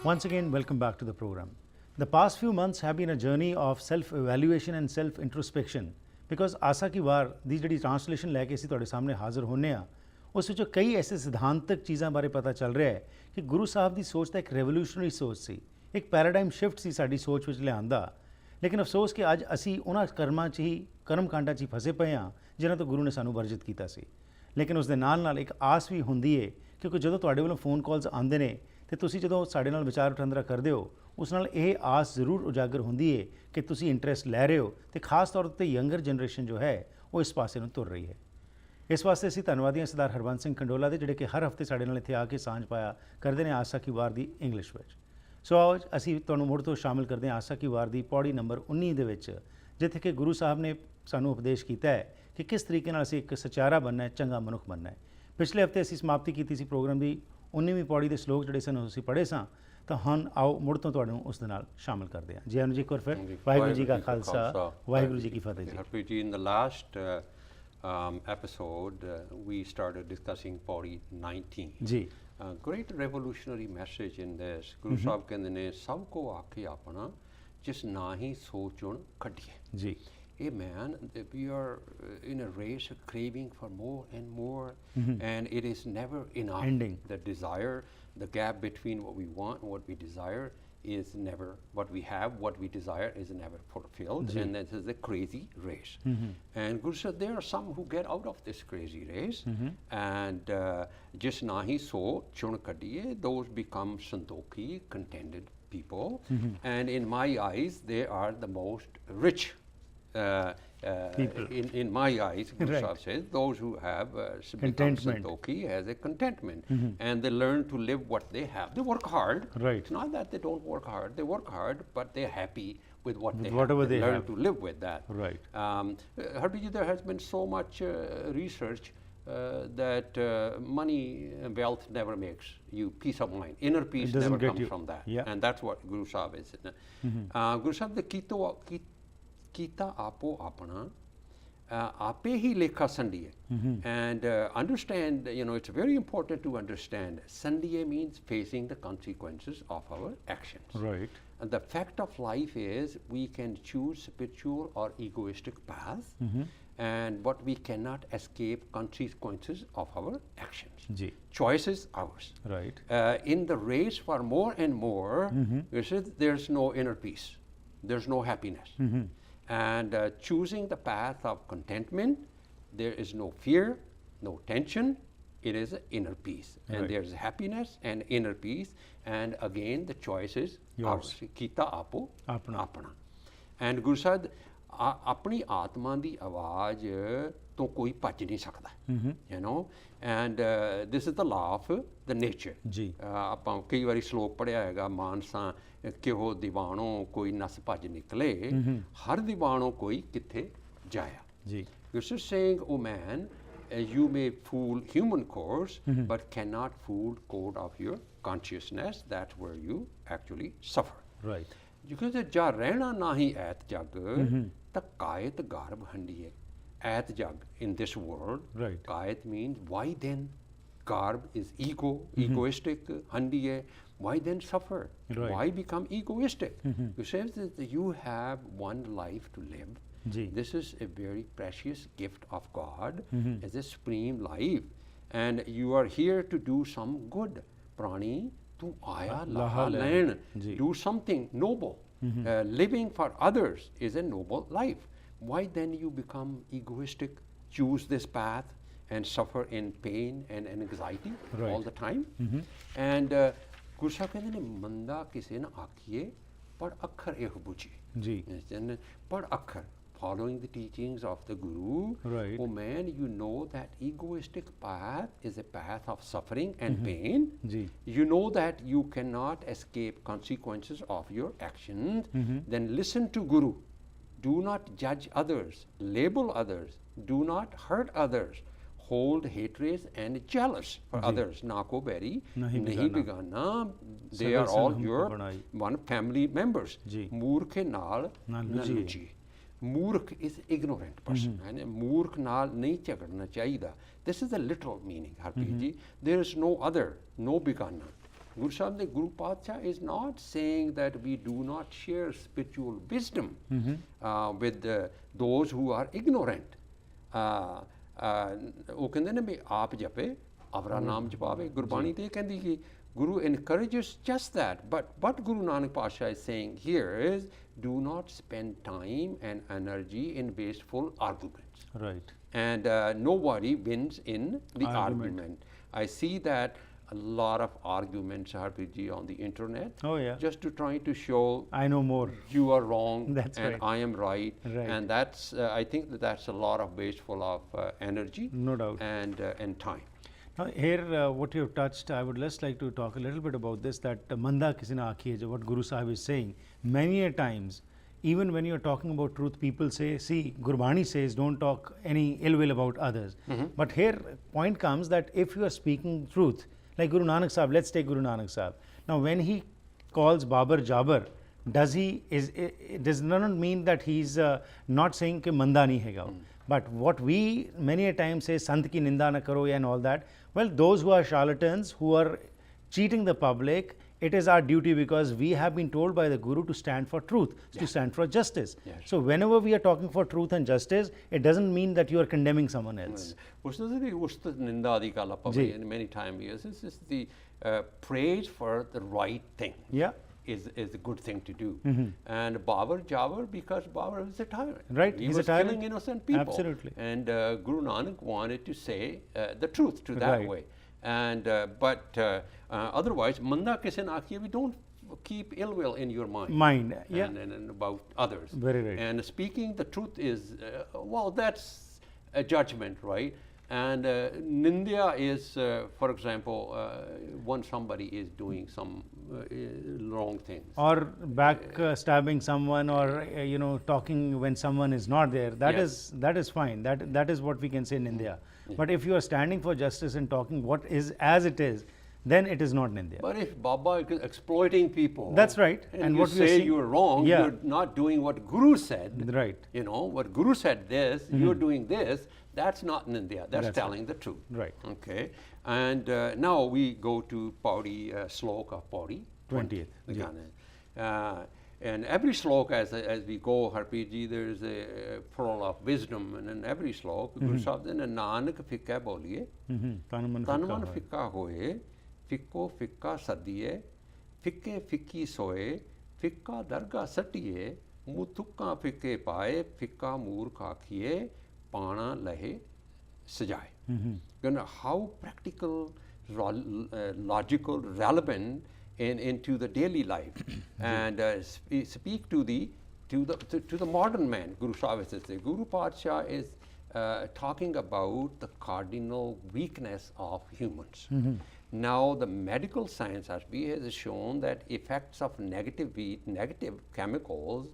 Once again, welcome back to the program. The past few months have been a journey of self-evaluation and self-introspection because ਆਸਾ ਕੀ ਵਾਰ ਦੀ ਜਿਹੜੀ translation ਲੈ ਕੇ ਅਸੀਂ ਤੁਹਾਡੇ ਸਾਹਮਣੇ ਹਾਜ਼ਰ ਹੋਨੇ ਆ ਉਸ ਵਿੱਚੋਂ ਕਈ ਐਸੇ ਸਿਧਾਂਤਕ ਚੀਜ਼ਾਂ ਬਾਰੇ ਪਤਾ ਚੱਲ ਰਿਹਾ ਹੈ ਕਿ ਗੁਰੂ ਸਾਹਿਬ ਦੀ ਸੋਚ ਤਾਂ ਇੱਕ ਰੈਵੋਲੂਸ਼ਨਰੀ ਸੋਚ ਸੀ, ਇੱਕ ਪੈਰਾਡਾਈਮ ਸ਼ਿਫਟ ਸੀ ਸਾਡੀ ਸੋਚ ਵਿੱਚ ਲਿਆਂਦਾ। ਲੇਕਿਨ ਅਫਸੋਸ ਕਿ ਅੱਜ ਅਸੀਂ ਉਹਨਾਂ ਕਰਮਾਂ 'ਚ ਹੀ ਕਰਮਕਾਂਡਾਂ 'ਚ ਹੀ ਫਸੇ ਪਏ ਹਾਂ ਜਿਨ੍ਹਾਂ ਤੋਂ ਗੁਰੂ ਨੇ ਸਾਨੂੰ ਵਰਜਿਤ ਕੀਤਾ ਸੀ। ਲੇਕਿਨ ਉਸ ਦੇ ਨਾਲ ਇੱਕ ਆਸ ਵੀ ਹੁੰਦੀ ਹੈ ਕਿਉਂਕਿ ਜਦੋਂ ਤੁਹਾਡੇ ਵੱਲੋਂ ਫੋਨ ਕਾਲਸ ਆਉਂਦੇ ਨੇ ਤੇ ਤੁਸੀਂ ਜਦੋਂ ਸਾਡੇ ਨਾਲ ਵਿਚਾਰ ਵਟਾਂਦਰਾ ਕਰਦੇ ਹੋ ਉਸ ਨਾਲ ਇਹ ਆਸ ਜ਼ਰੂਰ ਉਜਾਗਰ ਹੁੰਦੀ ਹੈ ਕਿ ਤੁਸੀਂ ਇੰਟਰਸਟ ਲੈ ਰਹੇ ਹੋ ਤੇ ਖਾਸ ਤੌਰ 'ਤੇ ਯੰਗਰ ਜਨਰੇਸ਼ਨ ਜੋ ਹੈ ਉਹ ਇਸ ਪਾਸੇ ਨੂੰ ਤੁਰ ਰਹੀ ਹੈ। ਇਸ ਵਾਸਤੇ ਅਸੀਂ ਧੰਨਵਾਦੀ ਹਾਂ ਸਰਦਾਰ ਹਰਬੰਸ ਸਿੰਘ ਕੰਡੋਲਾ ਦੇ ਜਿਹੜੇ ਕਿ ਹਰ ਹਫਤੇ ਸਾਡੇ ਨਾਲ ਇੱਥੇ ਆ ਕੇ ਸਾਂਝ ਪਾਇਆ ਕਰਦੇ ਨੇ ਆਸਾ ਕੀ ਵਾਰ ਦੀ ਇੰਗਲਿਸ਼ ਵਿੱਚ। ਸੋ ਆਓ ਅਸੀਂ ਤੁਹਾਨੂੰ ਮੁੜ ਤੋਂ ਸ਼ਾਮਿਲ ਕਰਦੇ ਹਾਂ ਆਸਾ ਕੀ ਵਾਰ ਦੀ ਪੌੜੀ ਨੰਬਰ 19 ਦੇ ਵਿੱਚ, ਜਿੱਥੇ ਕਿ ਗੁਰੂ ਸਾਹਿਬ ਨੇ ਸਾਨੂੰ ਉਪਦੇਸ਼ ਕੀਤਾ ਹੈ ਕਿ ਕਿਸ ਤਰੀਕੇ ਨਾਲ ਅਸੀਂ ਇੱਕ ਸਚਾਰਾ ਬਣਨਾ ਹੈ, ਚੰਗਾ ਮਨੁੱਖ ਬਣਨਾ ਹੈ। ਪਿਛਲੇ ਹਫਤੇ ਅਸੀਂ ਸਮਾਪਤੀ ਕੀਤੀ ਸੀ ਪ੍ਰੋਗਰਾਮ ਦੀ 19ਵੀਂ ਪੌੜੀ ਦੇ ਸ਼ਲੋਕ ਜਿਹੜੇ ਸਨ ਅਸੀਂ ਪੜ੍ਹੇ ਸਾਂ, ਤਾਂ ਹੁਣ ਆਓ ਮੁੜ ਤੋਂ ਤੁਹਾਨੂੰ ਉਸ ਦੇ ਨਾਲ ਸ਼ਾਮਿਲ ਕਰਦੇ ਹਾਂ। ਜੀ ਆਨੰਦ ਜੀ ਇੱਕ ਵਾਰ ਫਿਰ ਵਾਹਿਗੁਰੂ ਜੀ ਕਾ ਖਾਲਸਾ ਵਾਹਿਗੁਰੂ ਜੀ ਕੀ ਫਤਿਹ ਜੀ। Harpreet ji, in the last episode we started discussing Pauri 19. Ji great revolutionary message in this. Guru Sahib ਕਹਿੰਦੇ ਨੇ ਸਭ ਕੋ ਆਖੇ ਆਪਣਾ ਜਿਸ ਨਾ ਹੀ ਸੋਚਣ ਕੱਢੀਏ। जी Hey man, we are in a race of craving for more and more, and it is never enough. Ending. The desire, the gap between what we want and what we desire is never, what we have, what we desire is never fulfilled, and this is a crazy race. And Guru said there are some who get out of this crazy race, and just nahi so chun kadiye, those become santokhi, contented people, and in my eyes they are the most rich. In my eyes, Guru Sahib says, those who have become Santoki has a contentment, and they learn to live what they have. They work hard. Right. It's not that they don't work hard. They work hard, but they're happy with what they whatever have. They learn have to live with that. Right. Harbans ji, there has been so much research that money and wealth never makes you peace of mind. Inner peace never comes from that. Yeah. And that's what Guru Sahib is. Guru Sahib, the Kita apo apana ape hi lekha sandiye. And understand, it's very important to understand sandiye means facing the consequences of our actions. Right. And the fact of life is we can choose spiritual or egoistic path, but we cannot escape consequences of our actions. Ji Choice is ours. Right. In the race for more and more, there's no inner peace, there's no happiness. And choosing the path of contentment, there is no fear, no tension, it is inner peace. And there's happiness and inner peace, and again the choice is ours. Kita apo apna. And Guru Sahib, apni atma di awaaz to koi bach nahi sakda, and this is the law of the nature. जी ਆਪਾਂ ਕਈ ਵਾਰੀ ਸ਼ਲੋਕ ਪੜ੍ਹਿਆ ਹੈਗਾ, ਮਾਨਸਾਂ ਕਿਹੋ ਦੀਵਾਨੋਂ ਕੋਈ ਨਸ ਭੱਜ ਨਿਕਲੇ, ਹਰ ਦੀਵਾਨੋਂ ਕੋਈ ਕਿੱਥੇ ਜਾਇਆ। जी This is saying, oh man, you may fool human course, but cannot fool code of your consciousness. That's where you actually suffer. right. Because ਜਾ ਰਹਿਣਾ ਨਾ ਹੀ ਐਤ ਜਗ ਤਾਂ ਕਾਇਤ ਗਰਭ ਹੰਡੀਏ। At jag in this world, Right. Kayat means why then? Garb is ego, egoistic, handiye. Why then suffer? Right. Why become egoistic? You say that you have one life to live. Ji This is a very precious gift of God as a supreme life, and you are here to do some good. Prani, tu aya laha learn. Do something noble. Living for others is a noble life. Why then you become egoistic, choose this path, and suffer in pain and anxiety all the time? And Guru Sahib ਕਹਿੰਦੇ ਨੇ ਮੰਦਾ ਕਿਸੇ ਨਾ ਆਖੀਏ ਪਰ ਅੱਖਰ ਇਹ ਬੁਝੀ। जी ਪਰ ਅੱਖਰ, following the teachings of the Guru. Right. Oh man, you know that egoistic path is a path of suffering and pain. Ji You know that you cannot escape consequences of your actions. Then listen to Guru. Do not judge others, label others, do not hurt others, hold hatred and jealous for others. Nako beri, nahi bigana. They are all your one family members. Moorkh naal na luji. Moorkh is ignorant person. Moorkh naal nahi jhagdna chahida. This is the literal meaning, Harpreet ji. There is no other, no bigana. Guru Sahib, the Guru Padshah is not saying that we do not share spiritual wisdom with those who are ignorant. ਉਹ ਕਹਿੰਦੇ ਨੇ ਵੀ ਆਪ ਜਪੇ ਆਪਣਾ ਨਾਮ ਜਪਾਵੇ ਗੁਰਬਾਣੀ ਤੇ ਕਹਿੰਦੀ ਕਿ Guru encourages just that, but what Guru Nanak Pasha is saying here is do not spend time and energy in wasteful arguments. Right. And nobody wins in the argument. I see that a lot of arguments, RPG, on the internet. Oh yeah. Just to try to show I know more. You are wrong. That's and right. I am right. Right. And that's I think that's a lot of wasteful of energy. No doubt. And time. Now here what you've touched, I would just like to talk a little bit about this, that manda kisi na aakhi hai, what Guru Sahib is saying. Many a times, even when you're talking about truth, people say, see, Gurbani says don't talk any ill will about others. But here point comes that if you are speaking truth, like Guru Nanak Sahib, let's take Guru Nanak Sahib. Now when he calls Babar Jabar, does not mean that he's not saying कि मंदा नहीं हैगा. But what we many a time say, Sant ki ninda na karo and all that. Well, those who are charlatans, who are cheating the public, it is our duty because we have been told by the Guru to stand for truth, to stand for justice. Yes. So whenever we are talking for truth and justice, it doesn't mean that you are condemning someone else. Us ninda di ਗੱਲ ਆਪਾਂ many times this is the praise for the right thing. Yeah. Is a good thing to do. And Babar Jabar, because Babar was a tyrant. Right, he he's was a tyrant. killing innocent people. Absolutely. And Guru Nanak wanted to say the truth to that Right. way. And but otherwise, manda kise na akhiye, we don't keep ill will in your mind. Yeah. And about others. Very right. And speaking the truth is, well, that's a judgment, right? And Nindya is, for example, when somebody is doing some wrong things. Or backstabbing someone, or talking when someone is not there. That is fine. That is what we can say in India. But if you are standing for justice and talking what is as it is, then it is not Nindya. But if Baba is exploiting people, that's right. And what you say you're wrong, you're not doing what Guru said. Right. What Guru said this, you're doing this. That's not Nindya. That's telling the truth. Right. Okay. And now we go to Paudi, slok of Paudi 20th. And every slok, as we go, Harpreet ji, there's a pearl of wisdom, and in every slok, Guru Sahib ne Nanak fikka boliye, tanman fikka hoye, fikko fikka sadiye, fikke fikki soye, fikka darga satiye, mutukka fikke paye, fikka murkha khiye, Pana lahe sajaye. How practical, logical, relevant into the daily life, and speak to the modern man. Guru Sahib says, Guru Padshah is talking about the cardinal weakness of humans. Now the medical science has shown that effects of negative chemicals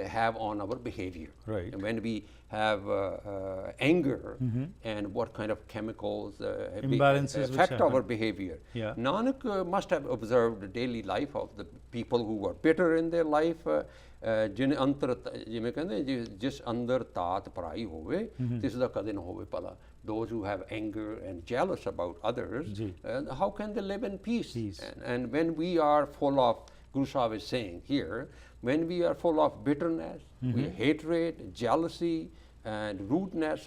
have on our behavior. Right. And when we have anger, and what kind of chemicals imbalances affect our behavior. Yeah. Nanak must have observed the daily life of the people who were bitter in their life. ਜਿਨੇ ਅੰਤਰ ਜਿਵੇਂ ਕਹਿੰਦੇ ਜਿਸ ਅੰਦਰ ਤਾਤ ਪਰਾਈ ਹੋਵੇ ਤਿਸ ਦਾ ਕਦੇ ਨਾ ਹੋਵੇ ਭਲਾ. Those who have anger and jealous about others, how can they live in peace? And when we are full of, Guru Sahib is saying here, when we are full of bitterness, hatred, jealousy, and rudeness,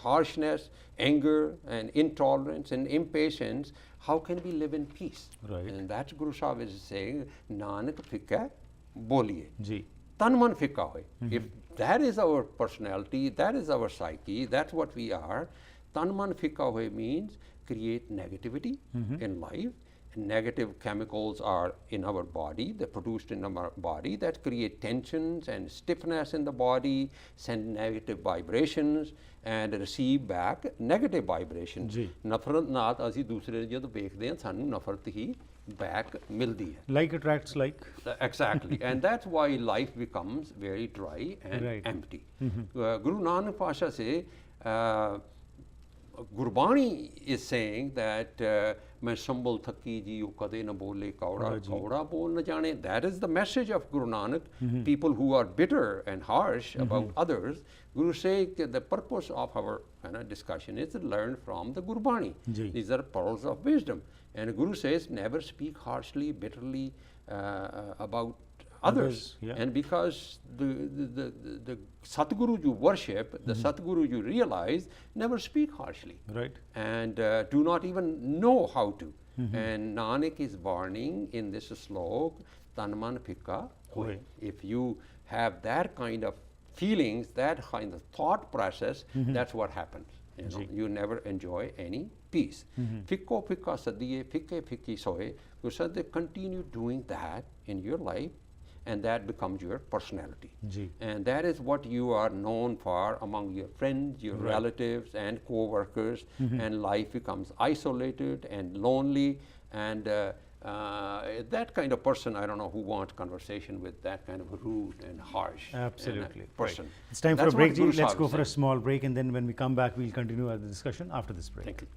harshness, anger, and intolerance, and impatience, how can we live in peace? Right. And that's Guru Sahib is saying, Nanak fikka boliye. Tan man fikka hoye. If that is our personality, that is our psyche, that's what we are, tan man fikka hoye means create negativity in life. Negative chemicals are in our body, they're produced in our body that create tensions and stiffness in the body, send negative vibrations and receive back negative vibrations. ਨਫ਼ਰਤ ਨਾਲ ਅਸੀਂ ਦੂਸਰੇ ਨੂੰ ਜਦੋਂ ਵੇਖਦੇ ਹਾਂ ਸਾਨੂੰ ਨਫ਼ਰਤ ਹੀ back ਮਿਲਦੀ ਹੈ. Like attracts like. Exactly. And that's why life becomes very dry and empty. Guru Nanak Pasha say, Gurbani is saying that मैं संभल थकी जी वो कदे न बोले कौड़ा बोल न जाने. That is the message of Guru Nanak. People who are bitter and harsh about others, Guru say the purpose of our kind of discussion is learned from the Gurbani. Ji. These are pearls of wisdom. And Guru says, never speak harshly, bitterly about others. Yeah. And because the Satguru you worship, the Satguru you realize, never speak harshly. Right. And do not even know how to. And Nanak is warning in this slok, Tanman Phikka Hoy. If you have that kind of feelings, that kind of thought process, that's what happens. You know, you never enjoy any peace. Fikko Phikka Sadiye, Fikke Fikki Soye. You said they continue doing that in your life, and that becomes your personality. Ji. And that is what you are known for among your friends, your relatives, and co-workers. And life becomes isolated and lonely. And that kind of person, I don't know who wants conversation with that kind of rude and harsh Absolutely. person. It's time for That's a break, what Ji. Guru Let's Sahib go for a said. small break, and then when we come back, we'll continue our discussion after this break. Thank you.